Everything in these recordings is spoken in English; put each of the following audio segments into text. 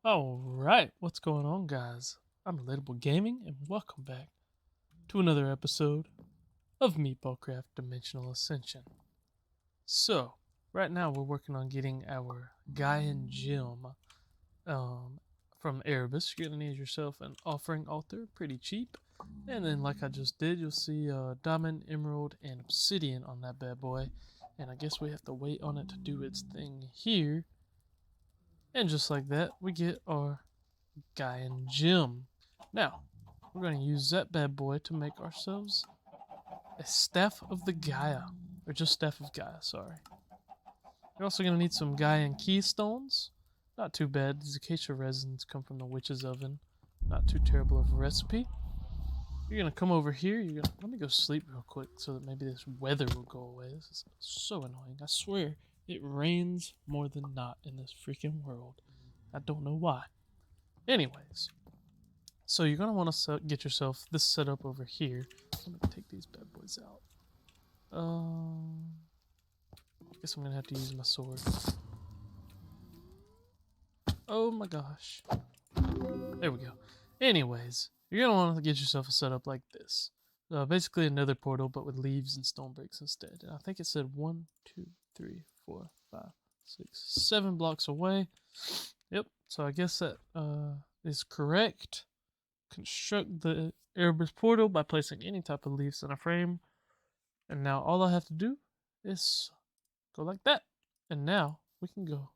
Alright, what's going on, guys? I'm Relatable Gaming, and welcome back to another episode of MeatballCraft Dimensional Ascension. So, right now we're working on getting our Gaian gem from Erebus. You're going to need yourself an offering altar, pretty cheap. And then, like I just did, you'll see diamond, emerald, and obsidian on that bad boy. And I guess we have to wait on it to do its thing here. And just like that, we get our Gaian gem. Now, we're going to use that bad boy to make ourselves a Staff of the Gaia. Or just Staff of Gaia, sorry. You're also going to need some Gaian keystones. Not too bad. These acacia resins come from the witch's oven. Not too terrible of a recipe. You're going to come over here. Let me go sleep real quick so that maybe this weather will go away. This is so annoying. I swear, it rains more than not in this freaking world. I don't know why. Anyways, so you're going to want to get yourself this set up over here. I'm going to take these bad boys out. I guess I'm going to have to use my sword. Oh my gosh. There we go. Anyways, you're going to want to get yourself a setup like this. Basically another portal, but with leaves and stone bricks instead. And I think it said 1, 2, 3, 4, 5, 6, 7 blocks away. Yep, so I guess that is correct. Construct the Erebus portal by placing any type of leaves in a frame. And now all I have to do is go like that. And now we can go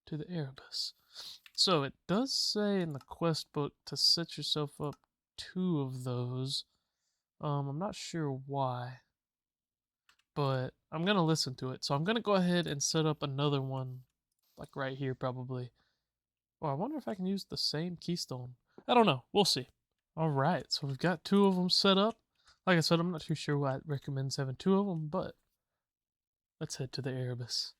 to the Erebus. So it does say in the quest book to set yourself up 2 of those. I'm not sure why, but I'm going to listen to it. So I'm going to go ahead and set up another one, like right here probably. Oh, I wonder if I can use the same keystone. I don't know. We'll see. Alright, so we've got 2 of them set up. Like I said, I'm not too sure why it recommends having 2 of them, but let's head to the Erebus.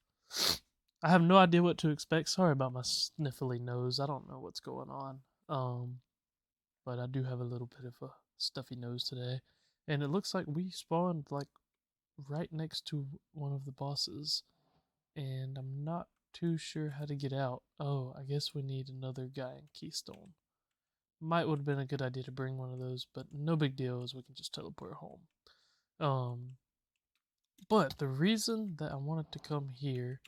I have no idea what to expect. Sorry about my sniffly nose. I don't know what's going on. But I do have a little bit of a stuffy nose today. And it looks like we spawned like right next to one of the bosses. And I'm not too sure how to get out. Oh, I guess we need another Gaian keystone. Might would have been a good idea to bring one of those, but no big deal, as we can just teleport home. But the reason that I wanted to come here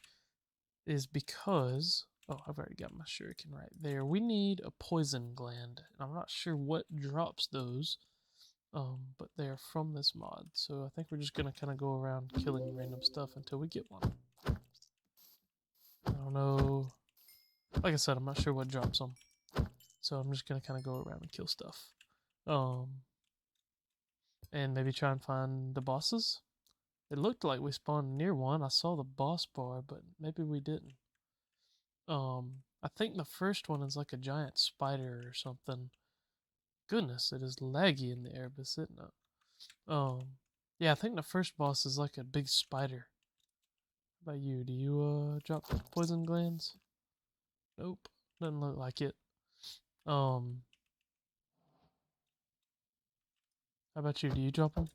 is because I've already got my shuriken right there. We need a poison gland, and I'm not sure what drops those. But they are from this mod, so I think we're just gonna kind of go around killing random stuff until we get one. I don't know. Like I said, I'm not sure what drops them. So I'm just gonna kind of go around and kill stuff. And maybe try and find the bosses. It looked like we spawned near one. I saw the boss bar, but maybe we didn't. I think the first one is like a giant spider or something. Goodness, it is laggy in the Erebus, isn't it? Yeah, I think the first boss is like a big spider. How about you? Do you drop poison glands? Nope, doesn't look like it. How about you? Do you drop them?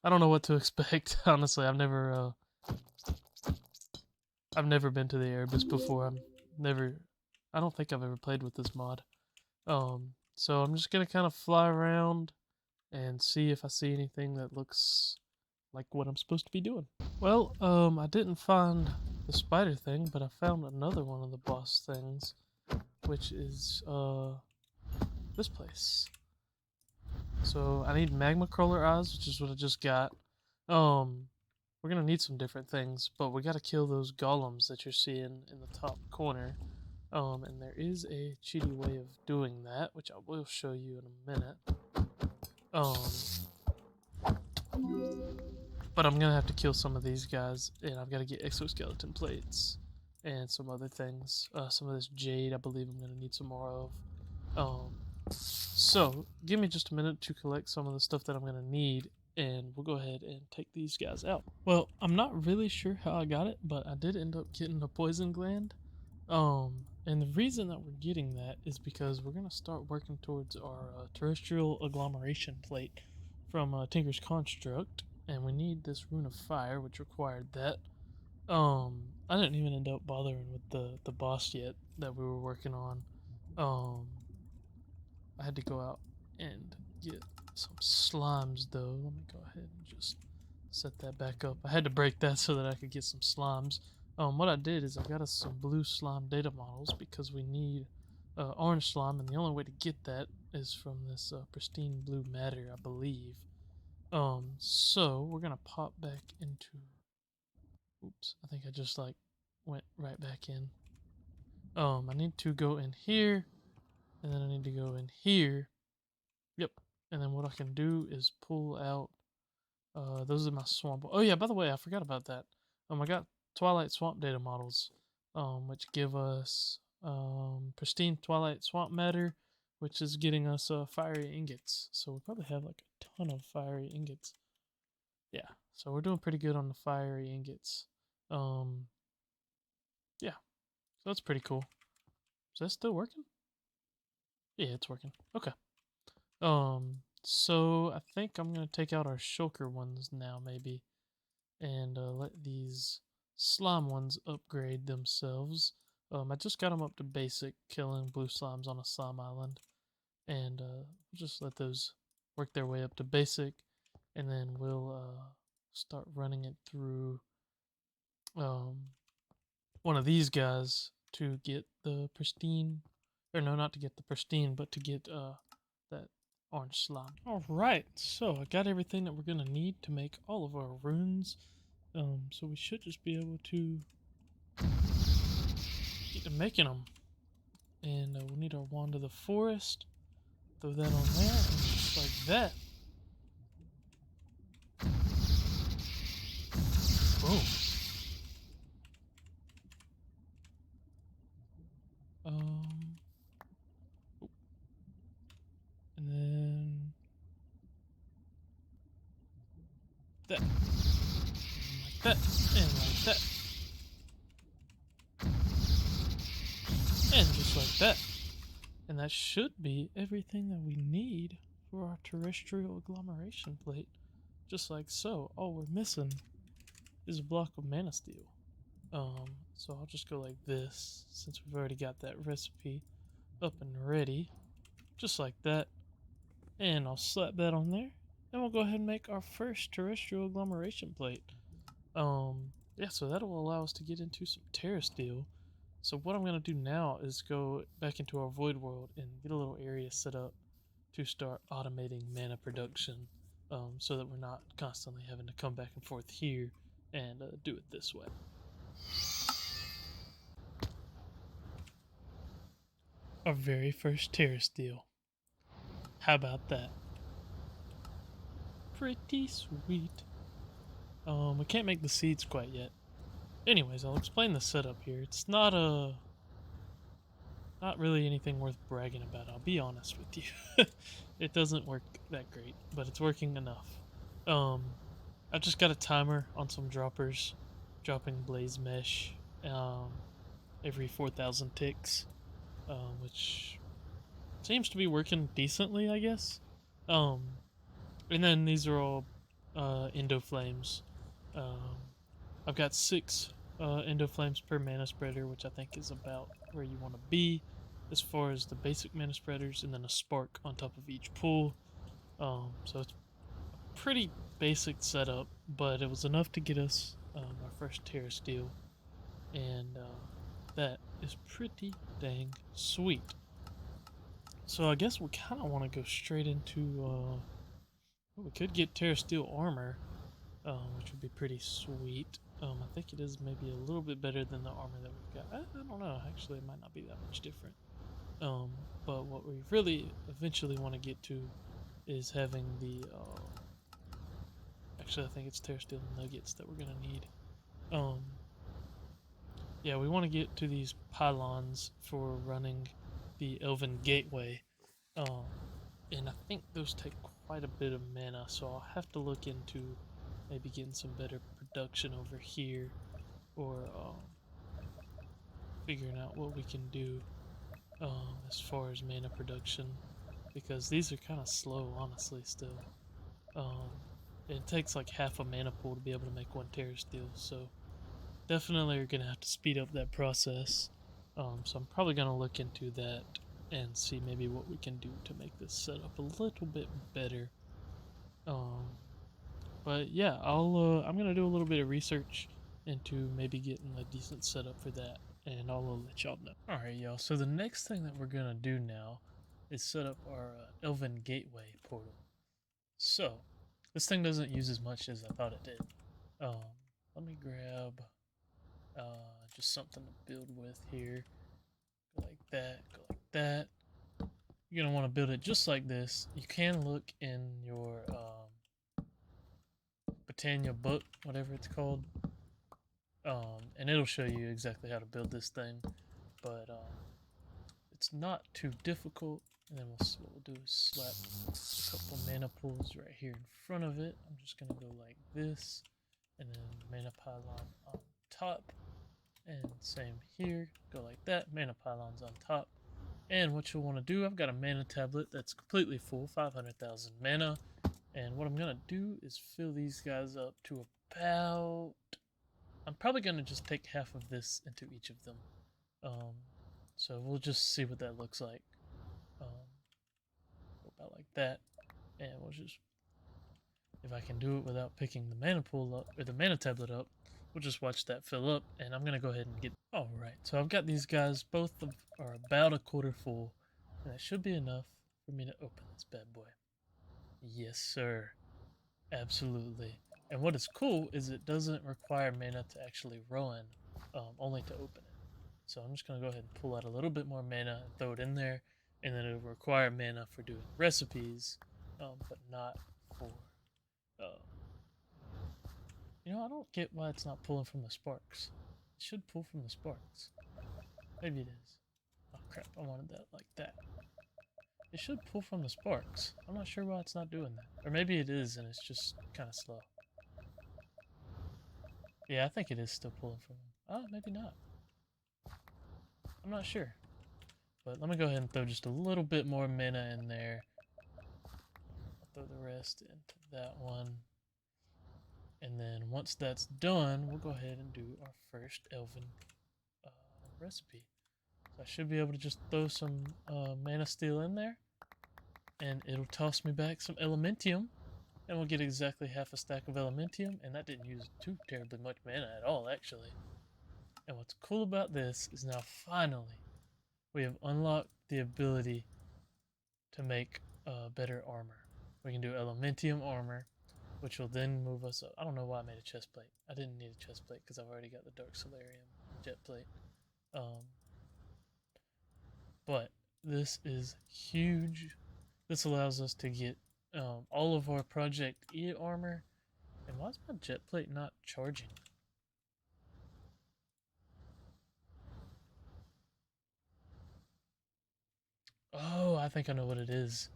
I don't know what to expect. Honestly, I've never been to the Erebus before. I don't think I've ever played with this mod. So I'm just gonna kind of fly around and see if I see anything that looks like what I'm supposed to be doing. Well, I didn't find the spider thing, but I found another one of the boss things, which is this place. So I need magma crawler eyes, which is what I just got. We're gonna need some different things, but we gotta kill those golems that you're seeing in the top corner. And there is a cheaty way of doing that, which I will show you in a minute. But I'm gonna have to kill some of these guys, and I've got to get exoskeleton plates and some other things. Some of this jade, I believe I'm gonna need some more of. So give me just a minute to collect some of the stuff that I'm gonna need, and we'll go ahead and take these guys out. Well, I'm not really sure how I got it, but I did end up getting a poison gland. And the reason that we're getting that is because we're going to start working towards our terrestrial agglomeration plate from Tinker's Construct, and we need this rune of fire, which required that. I didn't even end up bothering with the boss yet that we were working on. I had to go out and get some slimes though. Let me go ahead and just set that back up. I had to break that so that I could get some slimes. What I did is I got us some blue slime data models because we need orange slime, and the only way to get that is from this pristine blue matter, I believe. So we're gonna pop back into. Oops, I think I just like went right back in. I need to go in here, and then I need to go in here. Yep. And then what I can do is pull out. Those are my swamp. Oh yeah, by the way, I forgot about that. I got Twilight Swamp data models, which give us pristine Twilight Swamp matter, which is getting us fiery ingots. So we probably have like a ton of fiery ingots. Yeah, so we're doing pretty good on the fiery ingots. Yeah, so that's pretty cool. Is that still working? Yeah, it's working. Okay. So I think I'm gonna take out our shulker ones now, maybe, and let these slime ones upgrade themselves. I just got them up to basic, killing blue slimes on a slime island, and just let those work their way up to basic, and then we'll start running it through one of these guys to get the pristine, or no, not to get the pristine, but to get that orange slime. Alright, so I got everything that we're going to need to make all of our runes. So we should just be able to get to making them. And we'll need our wand of the forest. Throw that on there, and just like that. Boom. And then that. Like that. And like that. And just like that. And that should be everything that we need for our terrestrial agglomeration plate. Just like so. All we're missing is a block of mana steel. So I'll just go like this, since we've already got that recipe up and ready. Just like that. And I'll slap that on there. And we'll go ahead and make our first terrestrial agglomeration plate. Yeah, so that'll allow us to get into some Terrestrial. So what I'm going to do now is go back into our void world and get a little area set up to start automating mana production, so that we're not constantly having to come back and forth here and do it this way. Our very first Terrestrial. How about that? Pretty sweet. We can't make the seeds quite yet. Anyways, I'll explain the setup here. It's not really anything worth bragging about, I'll be honest with you. It doesn't work that great, but it's working enough. I've just got a timer on some droppers, dropping blaze mesh every 4,000 ticks, which seems to be working decently, I guess. And then these are all endo flames. I've got 6 endo flames per mana spreader, which I think is about where you want to be as far as the basic mana spreaders, and then a spark on top of each pool. So it's a pretty basic setup, but it was enough to get us our first Terrestrial, and that is pretty dang sweet. So I guess we kind of want to go straight into we could get Terrestrial armor, which would be pretty sweet. I think it is maybe a little bit better than the armor that we've got. I don't know, actually it might not be that much different. But what we really eventually want to get to is having the actually I think it's Terrestrial nuggets that we're gonna need. Yeah, we want to get to these pylons for running the Elven gateway, and I think those take quite a bit of mana, so I'll have to look into maybe getting some better production over here, or figuring out what we can do as far as mana production, because these are kind of slow, honestly, still. It takes like half a mana pool to be able to make one Terrestrial, so definitely are going to have to speed up that process. So I'm probably going to look into that and see maybe what we can do to make this setup a little bit better. But yeah, I'm gonna do a little bit of research into maybe getting a decent setup for that, and I'll let y'all know. All right, y'all. So the next thing that we're gonna do now is set up our Elven Gateway portal. So this thing doesn't use as much as I thought it did. Um, Let me grab just something to build with here. Go like that. Go like that. You're gonna want to build it just like this. You can look in your Britannia book, whatever it's called, and it'll show you exactly how to build this thing. But it's not too difficult. And then what we'll do is slap a couple mana pools right here in front of it. I'm just gonna go like this, and then mana pylon on top, and same here. Go like that. Mana pylons on top. And what you'll want to do, I've got a mana tablet that's completely full, 500,000 mana. And what I'm going to do is fill these guys up to about... I'm probably going to just take half of this into each of them. So we'll just see what that looks like. About like that. And we'll just... If I can do it without picking the mana pool up, or the mana tablet up, we'll just watch that fill up, and I'm going to go ahead and get... Alright, so I've got these guys, both are about a quarter full, and that should be enough for me to open this bad boy. Yes, sir. Absolutely. And what is cool is it doesn't require mana to actually run, only to open it. So I'm just going to go ahead and pull out a little bit more mana and throw it in there, and then it'll require mana for doing recipes, but not for... I don't get why it's not pulling from the sparks. It should pull from the sparks. Maybe it is. Oh crap, I wanted that like that. It should pull from the sparks. I'm not sure why it's not doing that. Or maybe it is and it's just kind of slow. Yeah, I think it is still pulling from them. Oh, maybe not. I'm not sure. But let me go ahead and throw just a little bit more mana in there. I'll throw the rest into that one. And then once that's done, we'll go ahead and do our first Elven recipe. So I should be able to just throw some mana steel in there, and it'll toss me back some Elementium, and we'll get exactly half a stack of Elementium, and that didn't use too terribly much mana at all, actually. And what's cool about this is now finally we have unlocked the ability to make better armor. We can do Elementium armor, which will then move us up. I don't know why I made a chest plate. I didn't need a chest plate because I've already got the Dark Solarium jet plate. But this is huge. This allows us to get all of our Project E armor. And why is my jet plate not charging? Oh, I think I know what it is.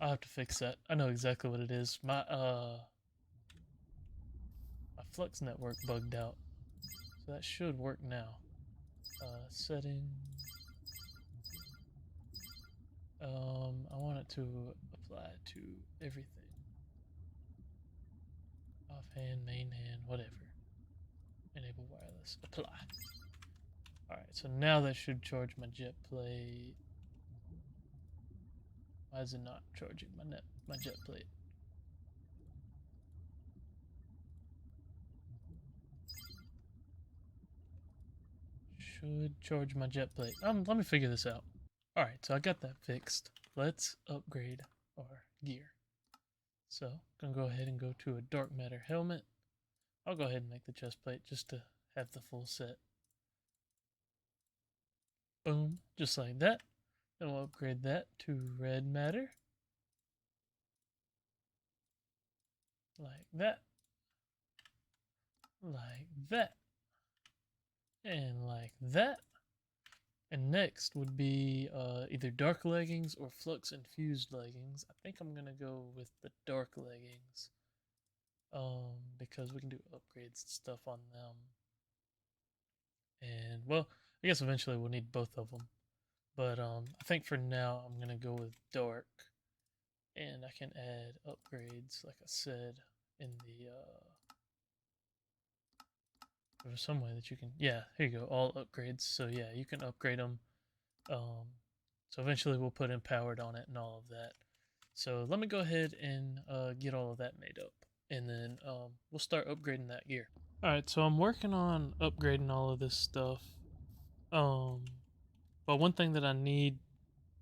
I'll have to fix that. I know exactly what it is. My Flux network bugged out. So that should work now. Setting. I want it to apply to everything. Offhand, main hand, whatever. Enable wireless. Apply. Alright, so now that should charge my jet plate. Why is it not charging my jet plate? Should charge my jet plate. Let me figure this out. Alright, so I got that fixed. Let's upgrade our gear. So, I'm gonna go ahead and go to a dark matter helmet. I'll go ahead and make the chest plate just to have the full set. Boom, just like that. Then we'll upgrade that to red matter. Like that. Like that. And like that. And next would be either dark leggings or flux infused leggings. I think I'm gonna go with the dark leggings. Because we can do upgrades and stuff on them. And well, I guess eventually we'll need both of them. But I think for now I'm gonna go with dark. And I can add upgrades, like I said, in There's some way that you can, yeah, here you go, all upgrades. So yeah, you can upgrade them. So eventually we'll put empowered on it and all of that. So let me go ahead and get all of that made up, and then we'll start upgrading that gear. All right, so I'm working on upgrading all of this stuff. But one thing that I need,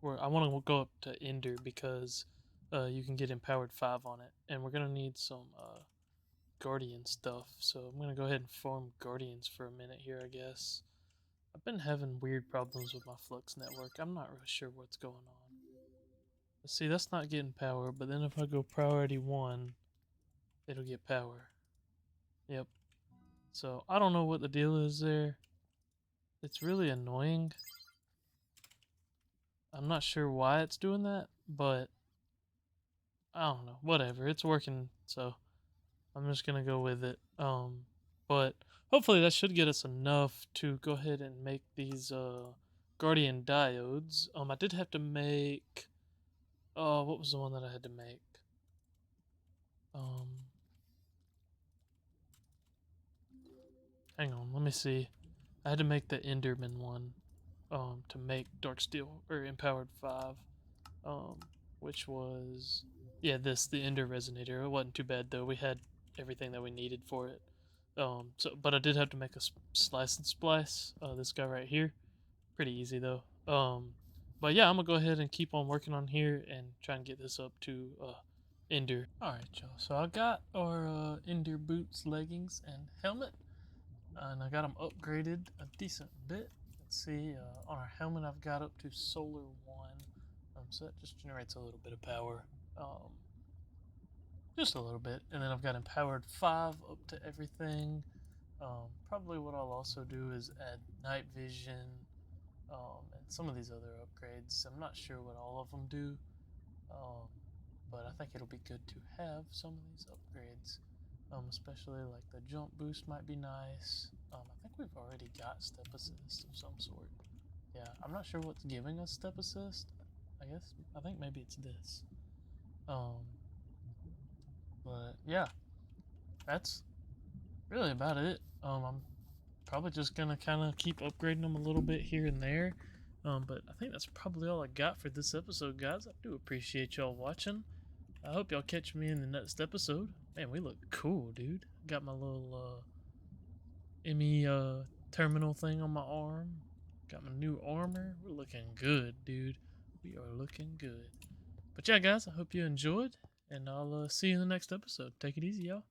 where I want to go up to Ender because you can get empowered 5 on it, and we're gonna need some Guardian stuff. So I'm gonna go ahead and farm Guardians for a minute here, I guess. I've been having weird problems with my Flux network. I'm not really sure what's going on. See, that's not getting power, but then if I go priority 1, it'll get power. Yep. So I don't know what the deal is there. It's really annoying. I'm not sure why it's doing that, but I don't know. Whatever. It's working, so I'm just gonna go with it. But hopefully that should get us enough to go ahead and make these Guardian diodes. I did have to make what was the one that I had to make? Hang on, let me see. I had to make the Enderman one to make Dark Steel or Empowered 5. Which was, yeah, the Ender Resonator. It wasn't too bad though. We had everything that we needed for it. But I did have to make a slice and splice. This guy right here, pretty easy though. But yeah, I'm gonna go ahead and keep on working on here and try and get this up to Ender. All right, y'all. So I got our Ender boots, leggings, and helmet, and I got them upgraded a decent bit. Let's see. On our helmet, I've got up to Solar 1. So that just generates a little bit of power. Just a little bit. And then I've got empowered 5 up to everything. Probably what I'll also do is add night vision and some of these other upgrades. I'm not sure what all of them do, but I think it'll be good to have some of these upgrades, especially like the jump boost might be nice. I think we've already got step assist of some sort. Yeah, I'm not sure what's giving us step assist. I think maybe it's this. But yeah, that's really about it. I'm probably just gonna kind of keep upgrading them a little bit here and there. But I think that's probably all I got for this episode, guys. I do appreciate y'all watching. I hope y'all catch me in the next episode. Man, we look cool, dude. Got my little ME terminal thing on my arm. Got my new armor. We're looking good, dude. We are looking good. But yeah, guys, I hope you enjoyed, and I'll see you in the next episode. Take it easy, y'all.